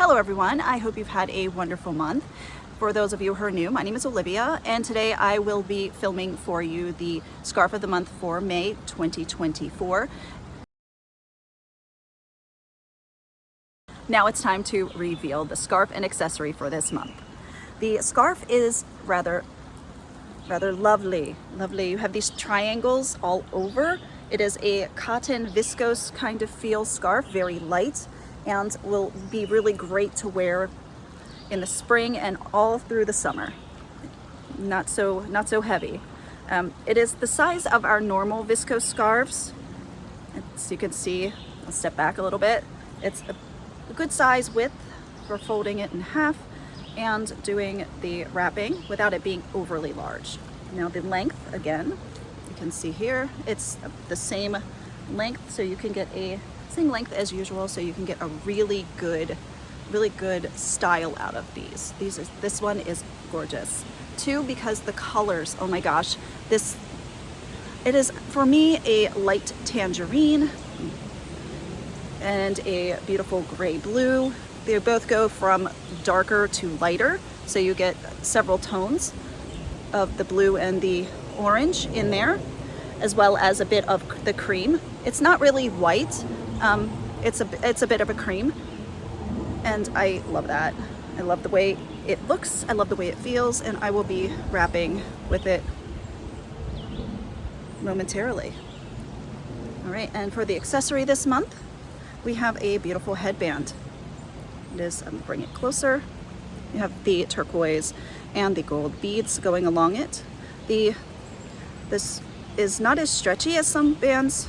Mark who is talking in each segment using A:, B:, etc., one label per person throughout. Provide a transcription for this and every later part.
A: Hello everyone, I hope you've had a wonderful month. For those of you who are new, my name is Olivia and today I will be filming for you the scarf of the month for May 2024. Now it's time to reveal the scarf and accessory for this month. The scarf is rather lovely. You have these triangles all over. It is a cotton viscose kind of feel scarf, very light, and will be really great to wear in the spring and all through the summer. Not so heavy. It is the size of our normal viscose scarves. As you can see, I'll step back a little bit. It's a good size width for folding it in half and doing the wrapping without it being overly large. Now the length, again, you can see here, it's the same length, so you can get a same length as usual, so you can get a really good style out of these. This one is gorgeous. Two, because the colors, oh my gosh, it is for me a light tangerine and a beautiful gray blue. They both go from darker to lighter, so you get several tones of the blue and the orange in there, as well as a bit of the cream. It's not really white, it's a bit of a cream, and I love that. I love the way it looks, I love the way it feels, and I will be wrapping with it momentarily. All right, and for the accessory this month, we have a beautiful headband. It is, I'm gonna bring it closer. You have the turquoise and the gold beads going along it. This is not as stretchy as some bands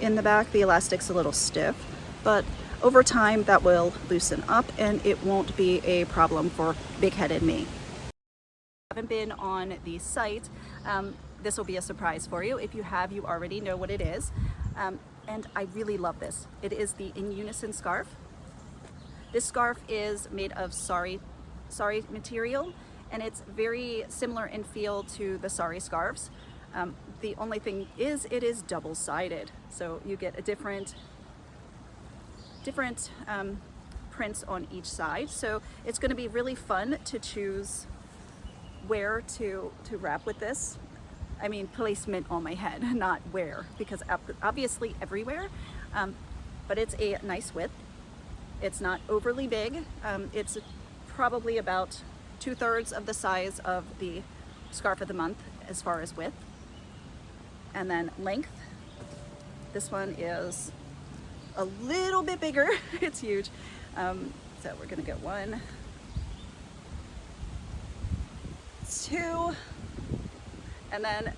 A: in the back. The elastic's a little stiff, but over time that will loosen up and it won't be a problem for big-headed me. If you haven't been on the site, this will be a surprise for you. If you have, you already know what it is. And I really love this. It is the In Unison scarf. This scarf is made of sari material, and it's very similar in feel to the sari scarves. The only thing is, it is double-sided, so you get a different prints on each side. So it's going to be really fun to choose where to wrap with this. I mean, placement on my head, not where, because obviously everywhere. But it's a nice width. It's not overly big. It's probably about 2/3 of the size of the scarf of the month as far as width. And then length, this one is a little bit bigger. It's huge. So we're gonna get 1, 2, and then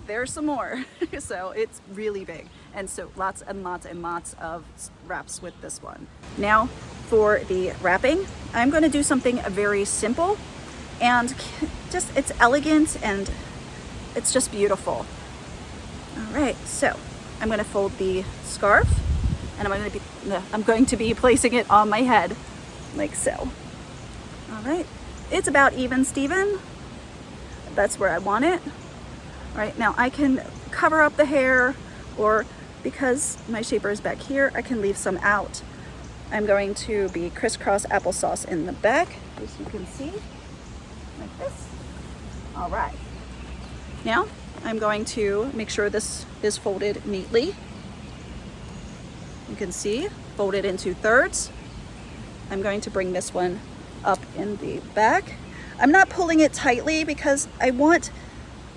A: there's some more. So it's really big. And so lots and lots of wraps with this one. Now for the wrapping, I'm gonna do something very simple and just, it's elegant and it's just beautiful. All right, so I'm gonna fold the scarf and I'm going to be placing it on my head like so. All right, it's about even Steven. That's where I want it. All right, now I can cover up the hair, or because my shaper is back here, I can leave some out. I'm going to be crisscross applesauce in the back, as you can see, like this. All right, now I'm going to make sure this is folded neatly. You can see, folded into 2/3. I'm going to bring this one up in the back. I'm not pulling it tightly because I want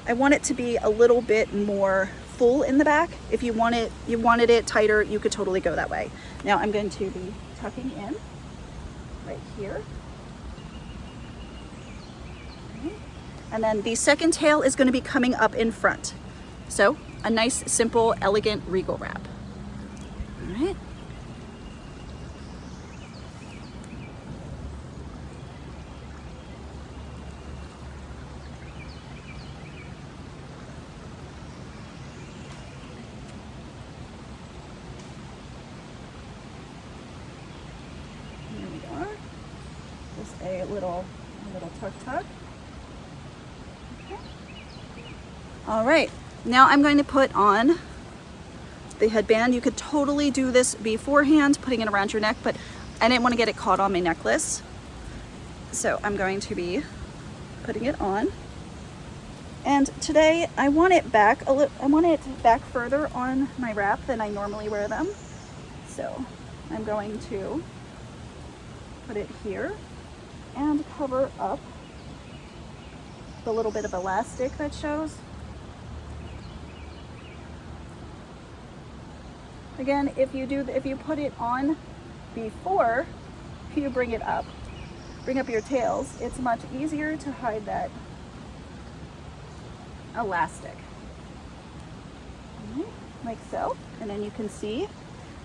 A: it to be a little bit more full in the back. If you wanted it tighter, you could totally go that way. Now I'm going to be tucking in right here. Okay. And then the second tail is going to be coming up in front. So a nice, simple, elegant regal wrap. All right. Here we are. Just a little tuck. Okay. All right. Now I'm going to put on the headband. You could totally do this beforehand, putting it around your neck, but I didn't want to get it caught on my necklace. So I'm going to be putting it on. And today I want it back further on my wrap than I normally wear them. So I'm going to put it here and cover up the little bit of elastic that shows. Again, if you put it on before you bring up your tails, it's much easier to hide that elastic. Like so, and then you can see,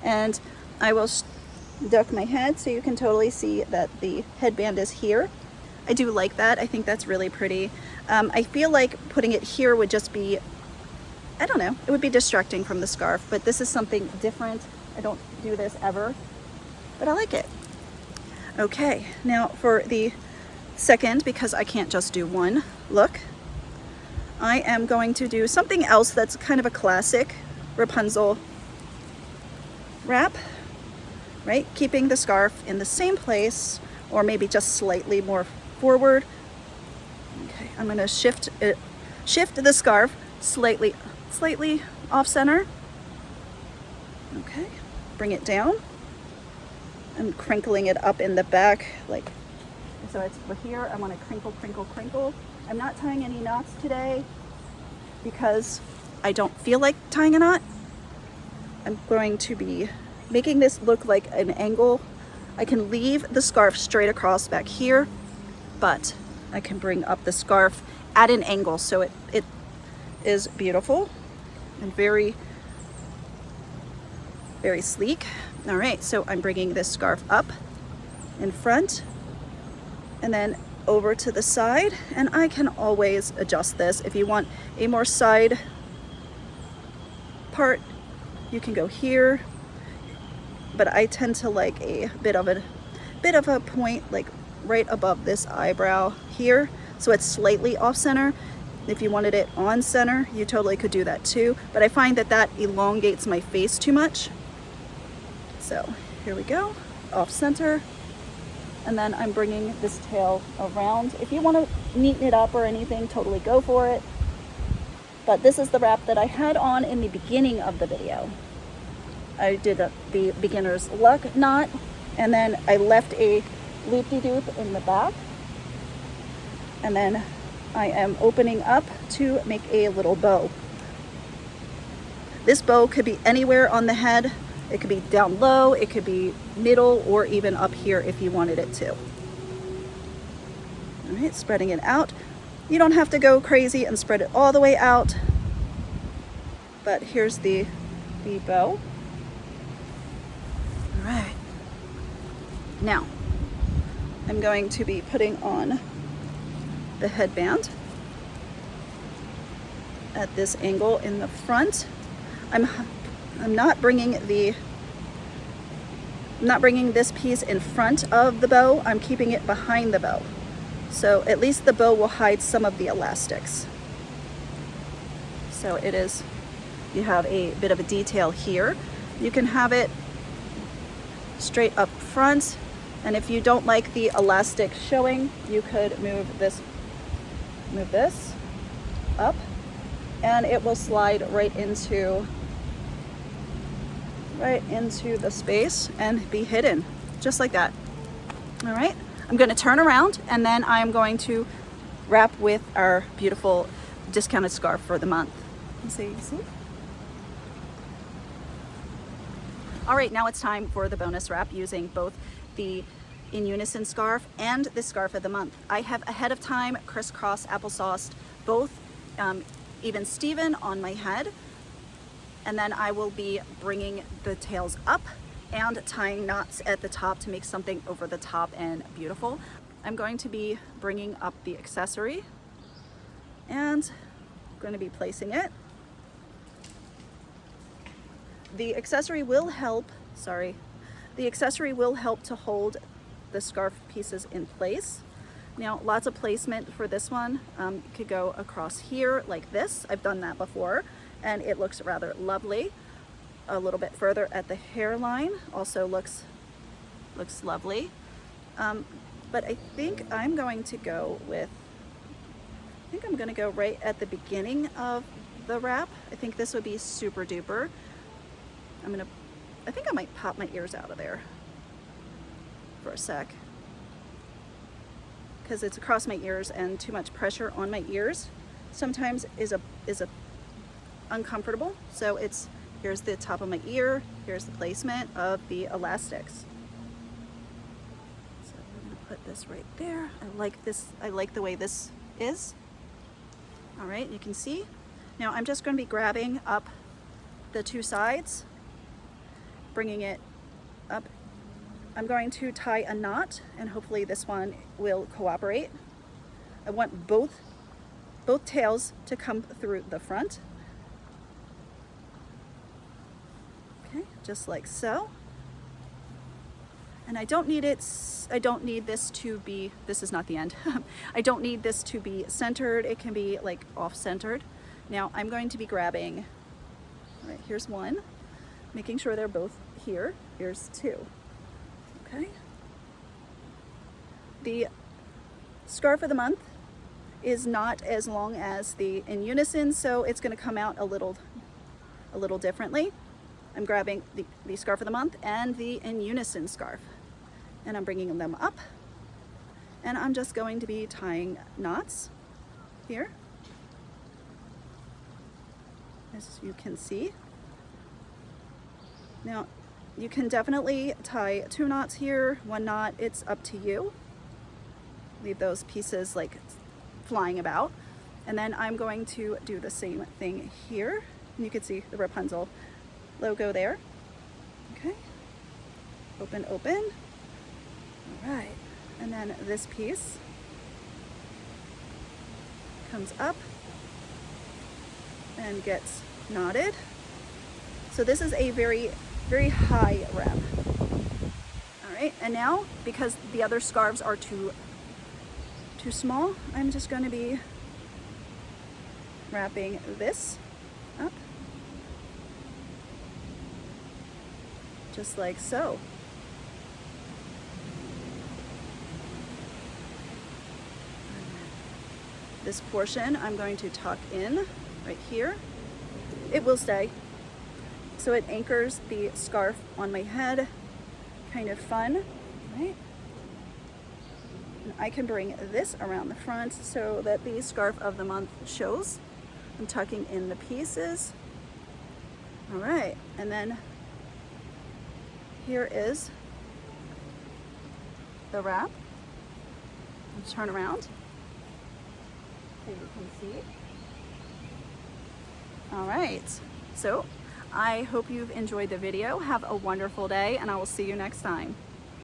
A: and I will duck my head so you can totally see that the headband is here. I do like that. I think that's really pretty. I feel like putting it here would just be, I don't know, it would be distracting from the scarf, but this is something different. I don't do this ever, but I like it. Okay, now for the second, because I can't just do one look, I am going to do something else that's kind of a classic Wrapunzel wrap, right? Keeping the scarf in the same place, or maybe just slightly more forward. Okay, I'm going to shift the scarf slightly off center. Okay, bring it down. I'm crinkling it up in the back, like so. It's here. I want to crinkle, crinkle, crinkle. I'm not tying any knots today because I don't feel like tying a knot. I'm going to be making this look like an angle. I can leave the scarf straight across back here, but I can bring up the scarf at an angle so it is beautiful and very, very sleek. All right, so I'm bringing this scarf up in front and then over to the side, and I can always adjust this. If you want a more side part, you can go here, but I tend to like a bit of a point like right above this eyebrow here, so it's slightly off center. If you wanted it on center, you totally could do that too, but I find that elongates my face too much. So here we go, off center. And then I'm bringing this tail around. If you want to neaten it up or anything, totally go for it. But this is the wrap that I had on in the beginning of the video. I did the beginner's luck knot, and then I left a loop-de-doop in the back. And then I am opening up to make a little bow. This bow could be anywhere on the head. It could be down low, it could be middle, or even up here if you wanted it to. All right, spreading it out. You don't have to go crazy and spread it all the way out, but here's the bow. All right. Now, I'm going to be putting on the headband at this angle in the front. I'm not bringing this piece in front of the bow. I'm keeping it behind the bow. So at least the bow will hide some of the elastics. So you have a bit of a detail here. You can have it straight up front. And if you don't like the elastic showing, you could move this up, and it will slide right into the space and be hidden just like that. All right, I'm going to turn around, and then I'm going to wrap with our beautiful discounted scarf for the month. See. All right, now it's time for the bonus wrap using both the In Unison scarf and the scarf of the month. I have ahead of time crisscross applesauced both even Steven on my head. And then I will be bringing the tails up and tying knots at the top to make something over the top and beautiful. I'm going to be bringing up the accessory and I'm going to be placing it. The accessory will help to hold the scarf pieces in place. Now, lots of placement for this one. You could go across here like this. I've done that before, and it looks rather lovely. A little bit further at the hairline also looks Looks lovely. But I think I'm going to go with, I think I'm going to go right at the beginning of the wrap. I think this would be super duper. I think I might pop my ears out of there for a sec, because it's across my ears, and too much pressure on my ears sometimes is a uncomfortable. So here's the top of my ear, here's the placement of the elastics. So I'm gonna put this right there. I like this, I like the way this is. All right, you can see. Now I'm just gonna be grabbing up the two sides, bringing it up. I'm going to tie a knot, and hopefully this one will cooperate. I want both tails to come through the front. Okay, just like so. And I don't need this to be, this is not the end. I don't need this to be centered. It can be like off-centered. Now I'm going to be grabbing, all right, here's one, making sure they're both here. Here's two. Okay. The scarf of the month is not as long as the in unison, so it's going to come out a little differently. I'm grabbing the scarf of the month and the in unison scarf, and I'm bringing them up, and I'm just going to be tying knots here, as you can see. Now you can definitely tie 2 knots here, 1 knot, it's up to you. Leave those pieces like flying about. And then I'm going to do the same thing here. And you can see the Wrapunzel logo there. Okay, open, open. All right, and then this piece comes up and gets knotted. So this is a very high wrap. All right, and now because the other scarves are too small, I'm just going to be wrapping this up, just like so. This portion I'm going to tuck in right here. It will stay, so it anchors the scarf on my head. Kind of fun, right? And I can bring this around the front so that the scarf of the month shows. I'm tucking in the pieces. All right, and then here is the wrap. Let's turn around so you can see. All right, so I hope you've enjoyed the video. Have a wonderful day, and I will see you next time.